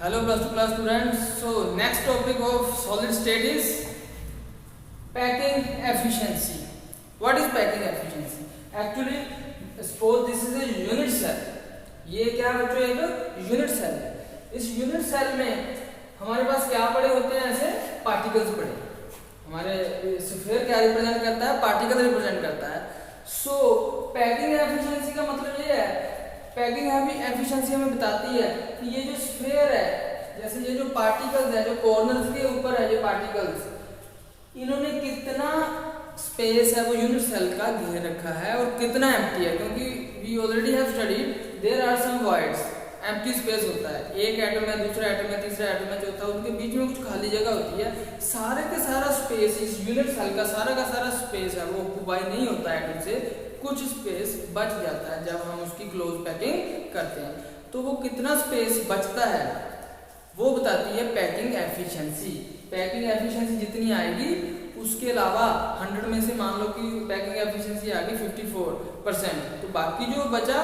Hello plus 2 class students. So next topic of solid state is packing efficiency. What is packing efficiency? Actually, suppose this is a unit cell. ये क्या बच्चों एक unit cell है. इस unit cell में हमारे पास क्या पड़े होते हैं, ऐसे पार्टिकल्स पड़े. हमारे स्फीयर क्या रिप्रेजेंट करता है, पार्टिकल रिप्रेजेंट करता है. सो पैकिंग एफिशिएंसी का मतलब ये है, पैकिंग एफिशिएंसी हमें बताती है कि ये जो स्फीयर है, जैसे ये जो पार्टिकल्स है, जो कॉर्नर्स के ऊपर है ये पार्टिकल्स, इन्होंने कितना स्पेस है वो यूनिट सेल का घेर रखा है और कितना एम्प्टी है. क्योंकि we already have studied there are some voids, empty space होता है. एक एटम है, दूसरा एटम है, तीसरा एटम है, चौथा, उनके बीच में कुछ खाली जगह होती है. सारे के सारा स्पेस, इस यूनिट सेल का सारा स्पेस है वो ऑक्यूपाई नहीं होता है एटम से. कुछ स्पेस बच जाता है जब हम उसकी क्लोज पैकिंग करते हैं. तो वो कितना स्पेस बचता है वो बताती है पैकिंग एफिशिएंसी. पैकिंग एफिशिएंसी जितनी आएगी उसके अलावा 100 में से मान लो कि पैकिंग एफिशिएंसी आ गई 54%, तो बाकी जो बचा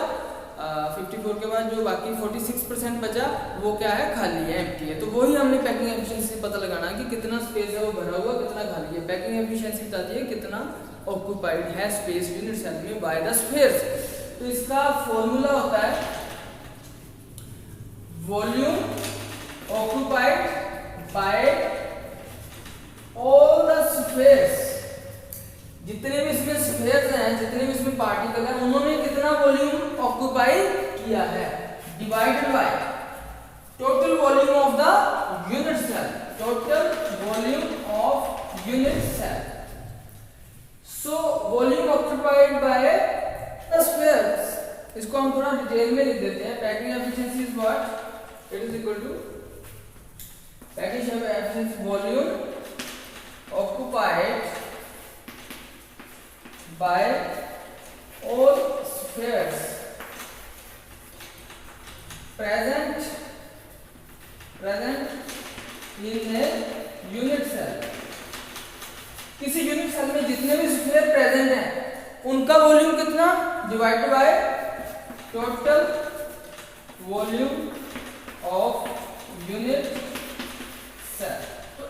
54 के बाद जो बाकी 46% बचा वो क्या है, खाली है, एम्प्टी है. तो वही हमने पैकिंग एफिशिएंसी से पता लगाना है कि कितना स्पेस है वो भरा हुआ, कितना खाली है. पैकिंग एफिशिएंसी बताती है कितना ऑक्यूपाइड है स्पेस यूनिट सेल में बाय द स्फीयर्स. तो इसका फॉर्मूला होता है volume occupied by all the spheres. जितने भी इसमें स्फीयर्स हैं, जितने भी इसमें पार्टिकल हैं, उन्होंने कितना वॉल्यूम ऑक्यूपाई किया है, divided by total volume of the unit cell. Total volume of unit cell. So volume occupied by the spheres, इसको हम थोड़ा डिटेल में लिख देते हैं. Packing efficiency is what, it is equal to packing efficiency volume occupied by all spheres present in a unit cell. किसी unit cell में जितने भी स्फीयर प्रेजेंट हैं उनका वॉल्यूम कितना, divide by total volume of unit cell.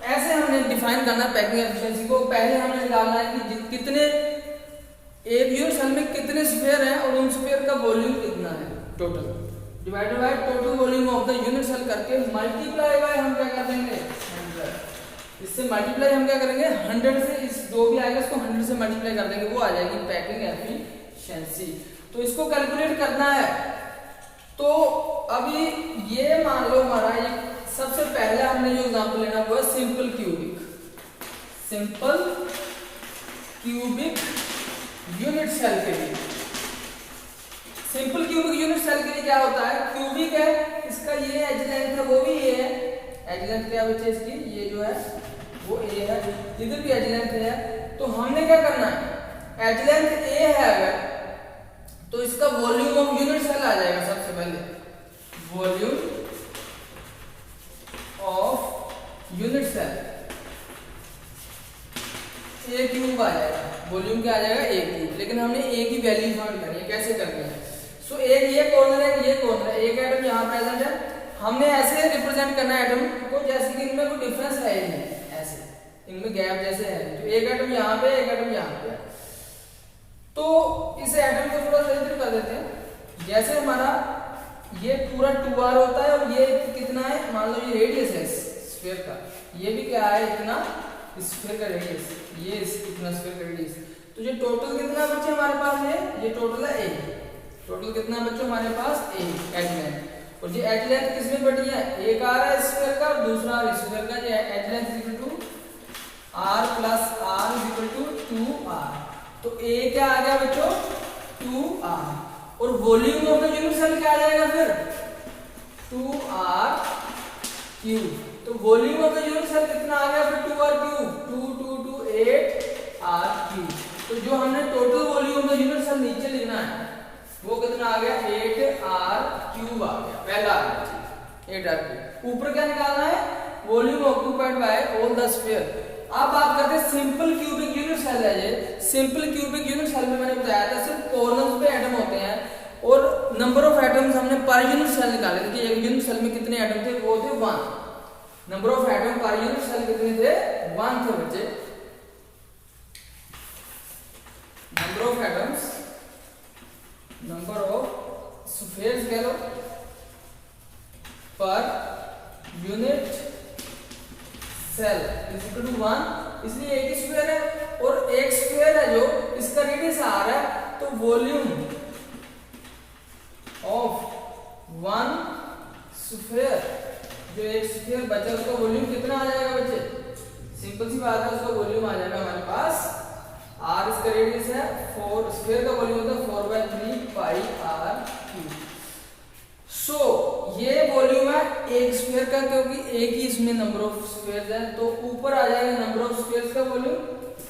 ऐसे हमने define करना पैकिंग एफिशिएंसी को. पहले हमने निकालना है कि कितने एक यूनिट सेल में कितने स्फीयर हैं और उन स्फीयर का वॉल्यूम कितना है total, divided by total volume of the unit cell करके मल्टीप्लाई बाय हम क्या कर देंगे 100. इससे मल्टीप्लाई हम क्या करेंगे 100 से, इस दो भी आएगा इसको 100 से मल्टीप्लाई कर देंगे, वो आ जाएगी पैकिंग एफिशिएंसी. तो इसको कैलकुलेट करना है. तो अभी ये मान लो हमारा ये सबसे पहले हमने जो एग्जांपल लेना वो है सिंपल क्यूबिक यूनिट सेल के लिए. सिंपल क्यूबिक यूनिट सेल के लिए क्या होता है, क्यूबिक है, इसका ये एज लेंथ है वो भी ये है. एज लेंथ क्या बच्चे इसकी, ये जो है वो ए है, इधर भी एज लेंथ है. तो हमने क्या करना है, एज लेंथ ए है अगर तो इसका वॉल्यूम ऑफ यूनिट सेल आ जाएगा. सबसे पहले volume of unit cell A cube आ जाएगा. वॉल्यूम क्या आ जाएगा, ए क्यूब. लेकिन हमने ए की वैल्यू फाइंड करनी है. कैसे करनी है, सो एक ये कॉर्नर है, ये कॉर्नर है, एक एटम यहाँ प्रेजेंट है. हमने ऐसे रिप्रेजेंट करना है एटम को जैसे कि इनमें कोई डिफरेंस है ही नहीं, ऐसे इनमें गैप जैसे है. तो एक एटम यहाँ पे, एक एटम यहाँ पे. तो इस एटम को थोड़ा सा कर देते हैं. जैसे हमारा ये पूरा 2r होता है और ये कितना है, मान लो ये रेडियस है स्फीयर का, ये भी क्या है इतना स्फीयर का रेडियस, ये इतना स्फीयर का रेडियस. तो ये टोटल कितना बच्चे हमारे पास, ये टोटल है a. टोटल कितना बच्चों हमारे पास a एज लेंथ. और ये एज लेंथ किसमें बटी है, एक आ रहा है स्फीयर का और दूसरा स्फीयर का. ये edge length is equal to r plus r is equal to 2r. तो a क्या आ गया बच्चों 2r. और volume of the unit cell क्या आ जाएगा फिर 2r क्यूब. तो volume of the unit cell कितना आ गया फिर 2r क्यूब, 2 2 2 8r क्यूब. तो जो हमने total volume of the unit cell नीचे लिखना है वो कितना आ गया 8r क्यूब आ गया, पहला आ गया 8r क्यूब. ऊपर क्या निकालना है, volume occupied by all the sphere. अब बात करते हैं सिंपल क्यूबिक यूनिट सेल है. ये सिंपल क्यूबिक यूनिट सेल में मैंने बताया था सिर्फ कॉर्नर्स पे एटम होते हैं और नंबर ऑफ एटम्स हमने पर यूनिट सेल निकाले थे कि एक यूनिट सेल में कितने एटम थे, वो थे 1, number of atom per unit cell कितने थे? 1 थे बच्चे। Number of atoms, number of spheres कह लो per unit cell is equal to 1, इसलिए एक ही स्फीयर है और एक स्फीयर है जो इसका रेडियस r है, तो वॉल्यूम ऑफ 1 स्फीयर, जो एक स्फीयर बचा उसका वॉल्यूम कितना आ जाएगा बच्चे? सिंपल सी बात है, उसका वॉल्यूम आ जाएगा हमारे पास r, इसका रेडियस है 4, स्फीयर का वॉल्यूम होता है 4/3 पाई r क्यूब। सो ये वॉल्यूम है एक स्फीयर का, क्योंकि एक ही इसमें नंबर ऑफ स्फीयर्स है, तो ऊपर आ जाएगा नंबर ऑफ स्फीयर्स का वॉल्यूम,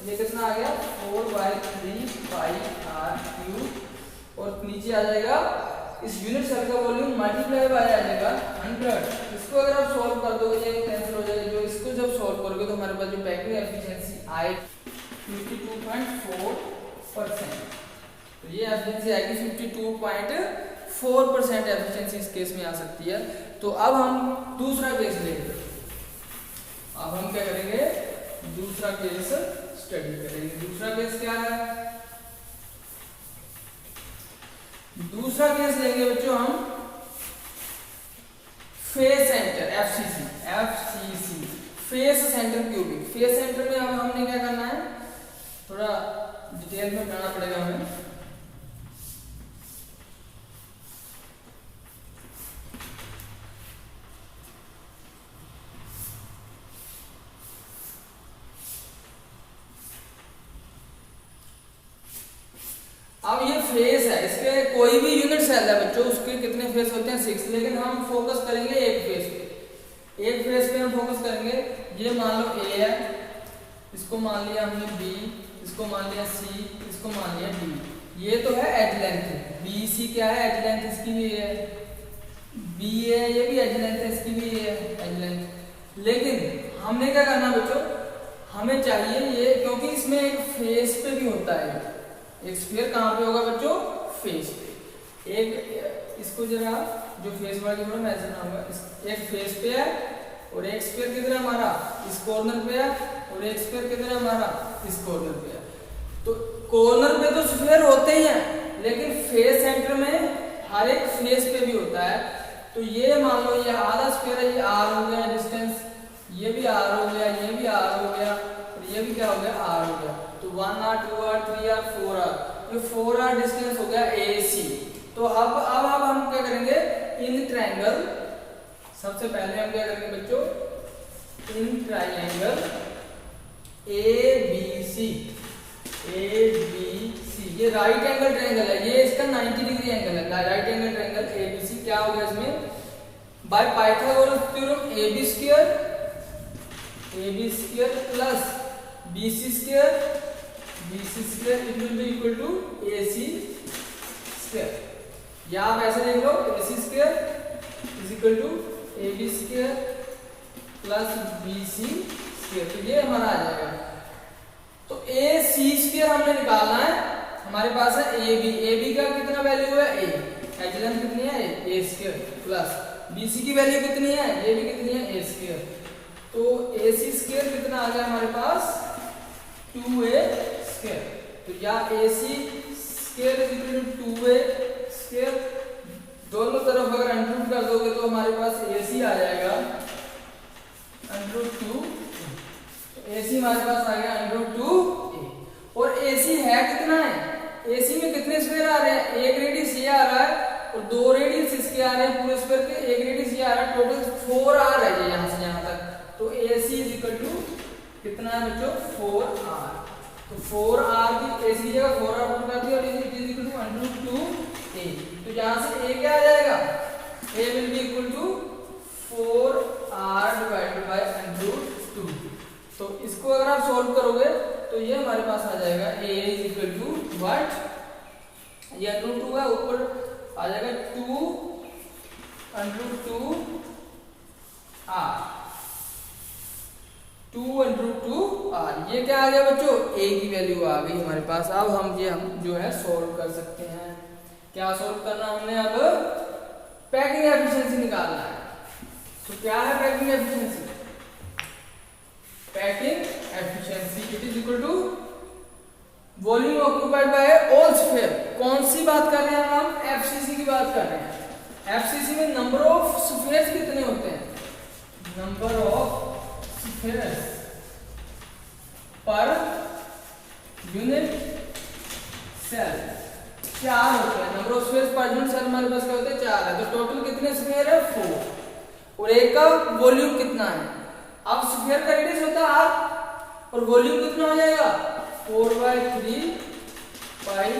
ये कितना आ गया 4/3 पाई r क्यूब, और नीचे आ जाएगा इस यूनिट सेल का वॉल्यूम मल्टीप्लाई बाय आ जाएगा 100। इसको अगर आप सॉल्व कर दोगे ये कैंसिल हो जाएगा, जो इसको जब सॉल्व करोगे तो हमारे पास जो पैकिंग एफिशिएंसी आए 52.4%, तो ये एफिशिएंसी आएगी 52.4% एफिशिएंसी इस केस में आ सकती है। तो अब हम दूसरा केस लेंगे, अब हम क्या करेंगे? दूसरा केस स्टडी करेंगे। दूसरा केस क्या है? दूसरा केस लेंगे बच्चों हम face centre FCC, face centre cubic. Face centre में अब हमने क्या करना है, थोड़ा डिटेल में बताना पड़ेगा हमें। अब ये फेस है, इसके कोई भी यूनिट सेल है बच्चों, उसके कितने फेस होते हैं? 6, लेकिन हम फोकस करेंगे एक फेस पे। एक फेस पे हम फोकस करेंगे। ये मान लो ए है, इसको मान लिया हमने बी, इसको मान लिया सी, इसको मान लिया डी। ये तो है एज लेंथ, बी सी क्या है? एज लेंथ इसकी भी है, बी है ये भी एज लेंथ है, इसकी भी है एज लेंथ। लेकिन हमने क्या करना बच्चों, हमें चाहिए ये, क्योंकि इसमें एक फेस पे भी होता है, एक स्फीयर कहाँ पे होगा बच्चों? फेस पे। एक इसको जरा जो फेस वाली मैं ऐसे बनाऊंगा, एक फेस पे है और एक स्फीयर किधर है हमारा? इस कॉर्नर पे है, और एक स्फीयर किधर है हमारा? इस कॉर्नर पे है। तो कॉर्नर पे तो स्फीयर होते ही हैं, लेकिन फेस सेंटर में हर एक फेस पे भी होता है। तो ये मान लो ये आधा स्फीयर है, ये r हो गया डिस्टेंस, ये भी r हो गया, ये भी r हो गया, और ये भी क्या हो गया? r हो गया। तो 1r 2r 3r 4r, ये 4r डिस्टेंस हो गया AC। तो अब हम क्या करेंगे? इन ट्रायंगल, सबसे पहले हम क्या करेंगे बच्चों? इन ट्रायंगल ABC, ये राइट एंगल ट्रायंगल है, ये इसका 90 डिग्री एंगल है, राइट एंगल ट्रायंगल ABC। क्या होगा इसमें? By Pythagoras theorem AB square plus BC square it will be equal to AC square, या आप ऐसे देख लो AC square is equal to AB square plus BC square. तो ये हमारा आ जाएगा। तो AC स्क्वायर हमने निकालना है, हमारे पास है AB का कितना वैल्यू है? A, एच लेंथ कितनी है? A स्क्वायर प्लस BC की वैल्यू कितनी है? ये भी कितनी है? A square. तो AC स्क्वायर कितना आ गया हमारे पास? 2A square. तो या AC square is equal to 2A square, दोनों तरफ अगर अंडर कर दोगे तो हमारे पास AC आ जाएगा √2। AC हमारे पास आ गया √2A। और AC है कितना है? AC में कितने स्फीयर आ रहे हैं? एक रेडियस ये आ रहा है और दो रेडियस इसके आ रहे हैं पूरे स्फीयर के, एक रेडियस ये आ रहा है, टोटल 4R है ये यहाँ से यहाँ तक। तो AC इज इक्वल टू कितना है बच्चों? 4R। तो 4R की AC की जगह 4R पुट कर दिया और it is equal to √2A। तो यहाँ से A क्या आ जाएगा? A will be equal to 4R divided by √2। तो इसको अगर आप सॉल्व करोगे तो ये हमारे पास आ जाएगा A is equal to what? ये √2 है, ऊपर आ जाएगा 2√2R, 2√2R। ये क्या आ गया बच्चों? A की वैल्यू आ गई हमारे पास। अब हम जो है सॉल्व कर सकते हैं। क्या सॉल्व करना हमने? अब पैकिंग एफिशिएंसी निकालना है। तो क्या है packing efficiency? Packing efficiency it is equal to volume occupied by all sphere. कौन सी बात कर रहे हैं हम? एफसीसी की बात कर रहे हैं। एफसीसी में नंबर ऑफ स्फीयर्स कितने होते हैं? Number of spheres per unit cell 4 होते हैं। Number of spheres per unit cell हमारे पास क्या होते हैं? 4 है। तो टोटल कितने स्फीयर है? 4। और एक का वॉल्यूम कितना है? अब स्फीयर का रेडियस होता है r और वॉल्यूम कितना हो जाएगा? 4/3 पाई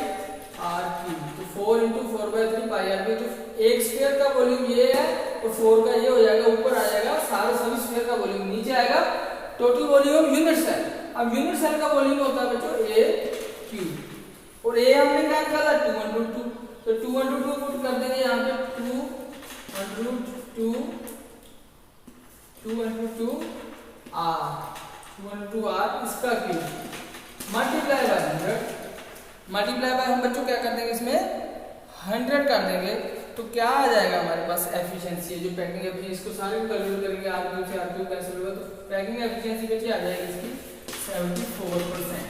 आर क्यूब। तो 4 × 4/3 पाई आर क्यूब। तो एक स्फीयर का वॉल्यूम ये है और 4 का ये हो जाएगा, ऊपर आ जाएगा सारे सभी स्फीयर का वॉल्यूम, नीचे आएगा टोटल वॉल्यूम यूनिट सेल। अब यूनिट सेल का वॉल्यूम होता है बच्चों a क्यूब और a हमने क्या निकाला? 2/2। तो 2/2 पुट कर देंगे यहाँ पे 2/2 2/2r इसका cube multiply by 100। Multiply by हम बच्चों क्या कर देंगे? इसमें 100 कर देंगे। तो क्या आ जाएगा हमारे पास? एफिशिएंसी है जो पैकिंग एफिशिएंसी, इसको सारे को कैलकुलेट करेंगे। आर क्यूब से आर क्यूब कैंसिल होगा तो पैकिंग एफिशिएंसी बच्चे आ जाएगी इसकी 74%।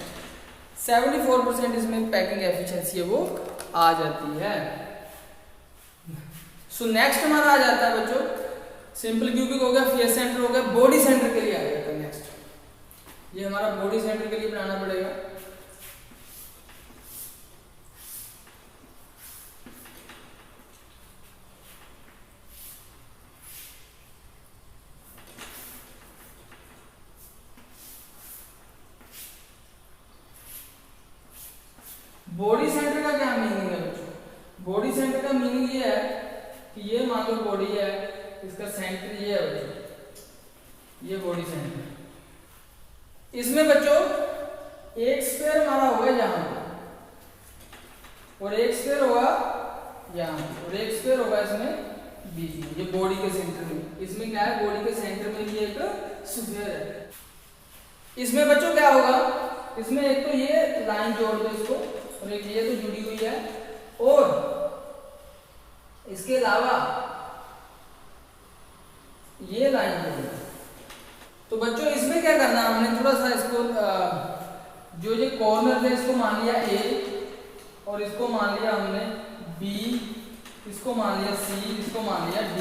74% इसमें पैकिंग एफिशिएंसी है वो आ जाती है। सो नेक्स्ट हमारा आ जाता है बच्चों सिंपल क्यूबिक हो गया, फेस सेंटर हो गया, बॉडी सेंटर के लिए आ जाता है नेक्स्ट। ये हमारा बॉडी सेंटर के लिए बनाना पड़ेगा। बॉडी सेंटर का क्या मीनिंग है बच्चों? बॉडी सेंटर का मीनिंग ये है कि ये मान लो बॉडी है, इसका सेंटर ये है बच्चों, ये बॉडी सेंटर। इसमें बच्चों एक स्फीयर हमारा होगा यहाँ और एक स्फीयर होगा यहाँ और एक स्फीयर होगा इसमें बीच में, ये बॉडी के सेंटर में। इसमें क्या है? बॉडी के सेंटर में ये एक स्फीयर है। इसमें बच्चों क्या होगा? इसमें एक तो ये लाइन जोड़ दो इसको और एक ये तो जुड़ी हुई है और इसके अलावा ये लाइन जोड़ दो। तो बच्चों इसमें क्या करना है? हमने थोड़ा सा इसको जो ये कॉर्नर है इसको मान लिया A और इसको मान लिया हमने B, इसको मान लिया C, इसको मान लिया D।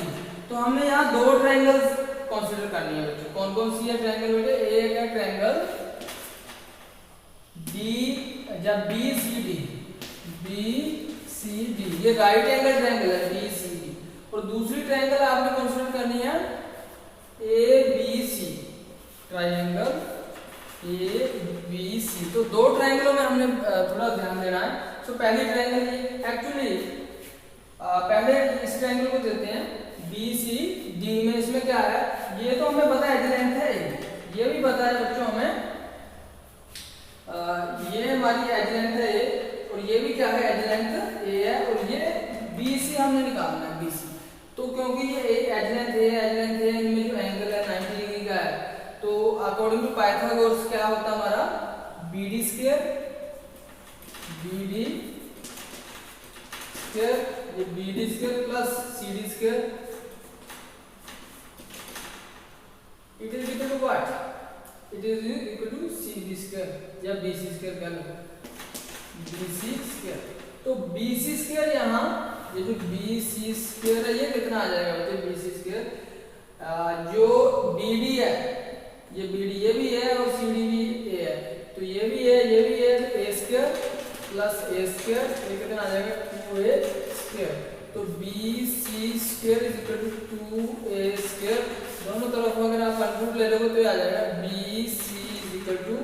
तो हमने यहाँ दो ट्रायंगल्स कंसीडर करनी है बच्चों। कौन कौन सी है ट्रायंगल बेटे? एक है ट्रायंगल BCD, ये राइट एंगल ट्रायंगल है BCD। और दूसरी ट्रायंगल आपने कंसीडर करनी है ABC, ट्रायंगल ABC। तो दो ट्रायंगलों में हमने थोड़ा ध्यान देना है। तो पहली ट्रायंगल ये एक्चुअली पहले इस ट्रायंगल को देते हैं BCD में। इसमें क्या है? ये तो हमें पता है एज लेंथ है, ये भी पता है बच्चों हमें ये हमारी एज लेंथ है A और ये भी क्या है? एज लेंथ A है और ये BC हमने निकालना है BC। तो क्योंकि ये एज लेंथ A इनमें जो एंगल है 90 डिग्री का है, तो अकॉर्डिंग टू पाइथागोरस क्या होता है हमारा? BD स्क्वायर, ये BD square plus CD square it is equal to what? It is equal to CD square या BC स्क्वायर कह लो, BC स्क्वायर। तो BC स्क्वायर यहाँ ये जो BC स्क्वायर है ये कितना आ जाएगा बच्चे? BC स्क्वायर जो BD है ये BD ये भी है और CD भी A है, तो ये भी है ये भी है, तो A square plus A square ये कितना आ जाएगा? 2A square. तो BC square is equal to 2A square. दोनों तरफ अगर आप अंडर ले लोगे तो ये आ जाएगा BC is equal to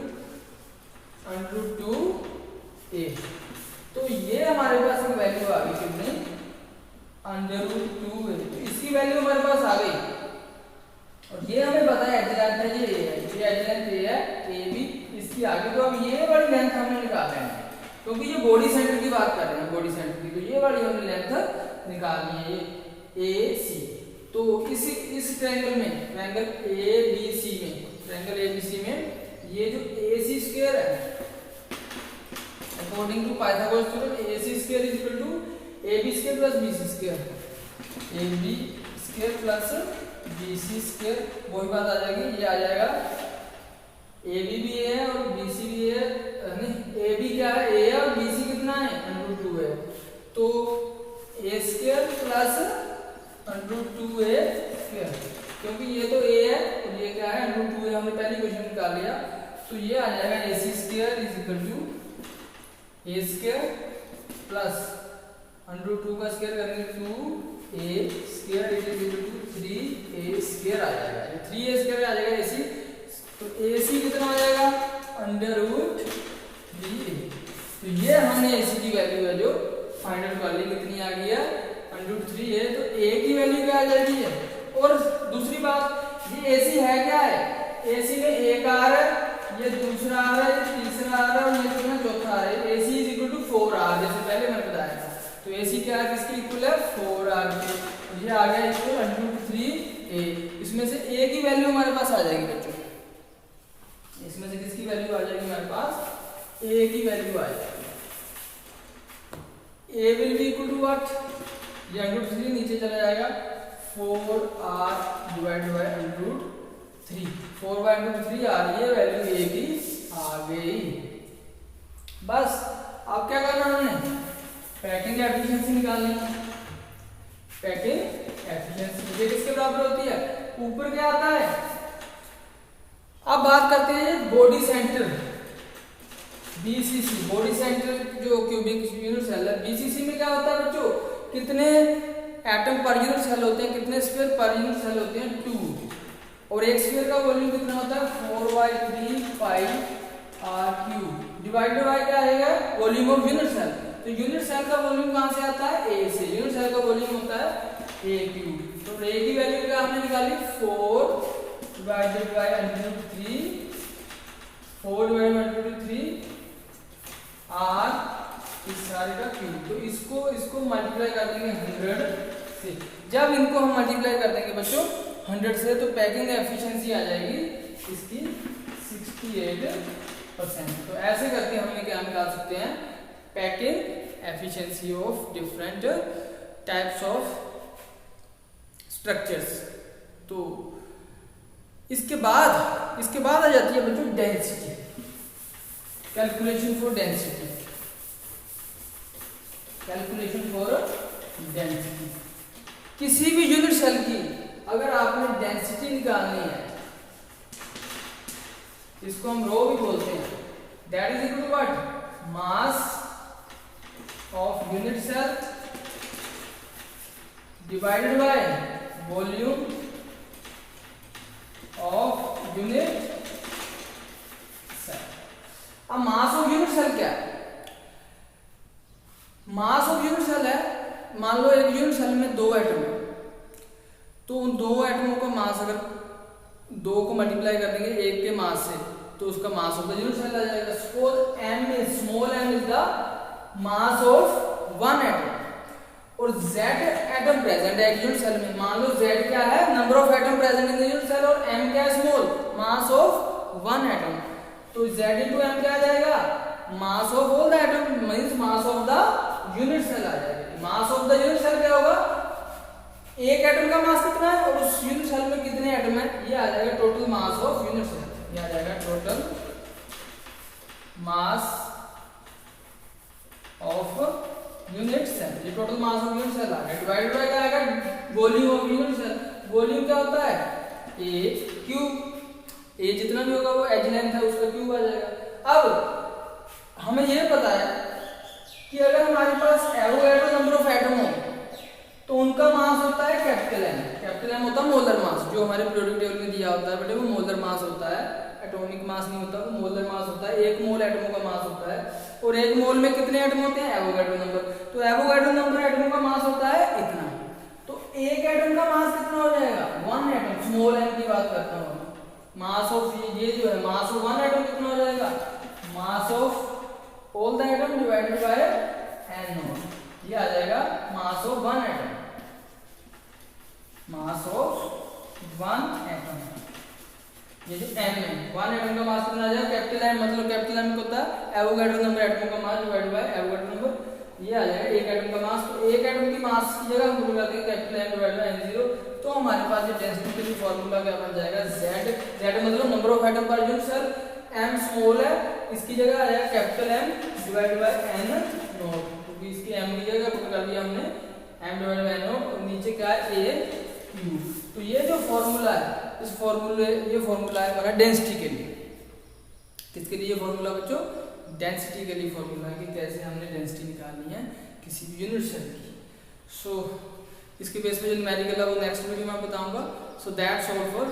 √2A। तो ये हमारे पास एक वैल्यू आ गई कितनी? √2A। तो इसकी वैल्यू हमारे पास आ गई और ये हमें पता है एज लेंथ है ये एज लेंथ A है AB, इसकी आगे। तो अब ये वाली लेंथ हमने निकालना है क्योंकि ये बॉडी सेंटर की बात कर रहे हैं, बॉडी सेंटर की। तो ये वाली हमने लेंथ निकालनी है ये AC। तो इस ट्रायंगल में ट्रायंगल ABC में ये जो AC स्क्वायर है according to Pythagoras theorem AC square is equal to AB square plus BC square, AB square plus BC square, वही बात आ जाएगी, ये आ जाएगा AB भी A है और BC भी A है, नहीं AB क्या है A है और BC कितना है √2 है, तो A square plus √2A square, क्योंकि ये तो A है और ये क्या है √2 है, हमने पहले क्वेश्चन निकाल लिया, तो ये आ जाएगा AC square is equal to A square plus √2 का स्क्वायर करेंगे 2A square is equal to 3A square आ जाएगा, 3A स्क्वायर आ जाएगा AC, तो AC कितना आ जाएगा √3A, तो ये हमने AC की वैल्यू है जो फाइनल वाली कितनी आ गई है √3A, तो A की वैल्यू क्या आ जाएगी है। और दूसरी बात ये AC है क्या है, AC में एक आ रहा है, ये दूसरा आ रहा है, ये तीसरा आ रहा है और ये कितना चौथा आ रहा है, AC is equal to 4R, जैसे पहले मैंने बताया था, तो AC क्या है किसके इक्वल है 4R के, ये आ गया इक्वल √3A, इसमें से A की वैल्यू हमारे पास आ जाएगी बच्चों, इसमें से किसकी वैल्यू आ जाएगी हमारे पास A की वैल्यू आ जाएगी, A will be equal to what, ये √3 नीचे चला जाएगा 4R डिवाइडेड बाय √3, 4 बाय √3 आ रही है वैल्यू A की आ गई। बस अब क्या करना हमने पैकिंग एफिशिएंसी निकालनी है, पैकिंग एफिशिएंसी ये किसके बराबर होती है, ऊपर क्या आता है। अब बात करते हैं body centre BCC, body centre जो क्यूबिक यूनिट सेल है, BCC में क्या होता है बच्चों, कितने एटम पर यूनिट सेल होते हैं, कितने स्फीयर पर यूनिट सेल होते हैं 2, और एक स्फीयर का वॉल्यूम कितना होता है 4/3 πr³ डिवाइडेड बाय क्या आएगा वॉल्यूम ऑफ यूनिट सेल, तो यूनिट सेल का वॉल्यूम कहां से आता है A से, यूनिट सेल का वॉल्यूम होता है A³, तो A की वैल्यू क्या हमने निकाली 4 divided by √3, 4 divided by √3 R इस सारे का क्यूब, तो इसको मल्टीप्लाई कर देंगे 100 से, जब इनको हम मल्टीप्लाई कर देंगे बच्चों 100 से, तो पैकिंग एफिशिएंसी आ जाएगी इसकी 68%। तो ऐसे करके हम क्या निकाल सकते हैं packing efficiency of different types of structures. तो इसके बाद आ जाती है बच्चों density, calculation for density, calculation for density. किसी भी यूनिट सेल की अगर आपने डेंसिटी निकालनी है, इसको हम रो भी बोलते हैं, that is equal to what mass of unit cell divided by volume of unit cell. अब मास ऑफ यूनिट सेल क्या है, मास ऑफ यूनिट सेल है, मान लो एक यूनिट सेल में 2 एटम है, तो उन 2 एटमों का मास अगर 2 को मल्टीप्लाई कर देंगे 1 के मास से, तो उसका mass of the unit cell आ जाएगा। Suppose small m is the mass of 1 atom, और z एटम प्रेजेंट है एक यूनिट सेल में, मान लो z क्या है number of atom present in the unit cell, और m क्या है स्मॉल मास ऑफ 1 एटम, तो z into m क्या आ जाएगा mass of all the atom means mass of the unit cell आ जाएगा। Mass of the unit cell क्या होगा, एक एटम का मास कितना है और उस यूनिट सेल में कितने एटम है, ये आ जाएगा total mass of unit cell, ये आ जाएगा total mass of unit cell, ये total mass of unit cell आ गया, डिवाइडेड बाय क्या आएगा volume of unit cell. Volume क्या होता है A क्यूब, A जितना भी होगा वो एज लेंथ है उसका क्यूब आ जाएगा। अब हमें ये पता है कि अगर हमारे पास एवोगैड्रो नंबर ऑफ एटम हो तो उनका मास होता है कैपिटल M, कैपिटल M होता है मोलर मास, जो हमारे पीरियोडिक टेबल में दिया होता है बेटे वो मोलर मास होता है, एटॉमिक मास नहीं होता, वो मोलर मास होता है, 1 मोल एटमों का मास होता है, और 1 मोल में कितने एटम होते हैं एवोगैड्रो नंबर, तो एवोगैड्रो नंबर एटमों का मास होता है इतना, तो एक एटम का मास कितना हो जाएगा 1 एटम, स्मॉल m की बात करता हूँ, मास ऑफ ये जो है मास ऑफ 1 एटम कितना हो जाएगा mass of all the atom divided by n0, ये आ जाएगा mass of 1 atom, mass of 1 atom, ये जो m है 1 एटम का मास कितना आ जाएगा कैपिटल M, मतलब कैपिटल M को होता है एवोगैड्रो नंबर एटमों का mass divided by Avogadro number, ये आ जाएगा एक एटम का मास, तो एक एटम की मास की जगह हम लगा देंगे capital M divided by n0, तो हमारे पास ये डेंसिटी के लिए फॉर्मूला क्या बन जाएगा, z, z मतलब number of atom per unit sir, m small है, इसकी जगह आ जाएगा capital M divide by n not, क्योंकि इसकी m की जगह पुट कर दिया हमने m divide by n not, और नीचे क्या है a u। तो ये जो फॉर्मूला है, इस फॉर्मूले ये फॉर्मूला है हमारा डेंसिटी के लिए। किसके लिए फॉर्मूला बच्चों, डेंसिटी के लिए फॉर्मूला है कि कैसे हमने डेंसिटी निकालनी है किसी भी यूनिट सेल की। सो इसके बेस पे जो न्यूमेरिकल है वो नेक्स्ट वीडियो में बताऊंगा। So that's all for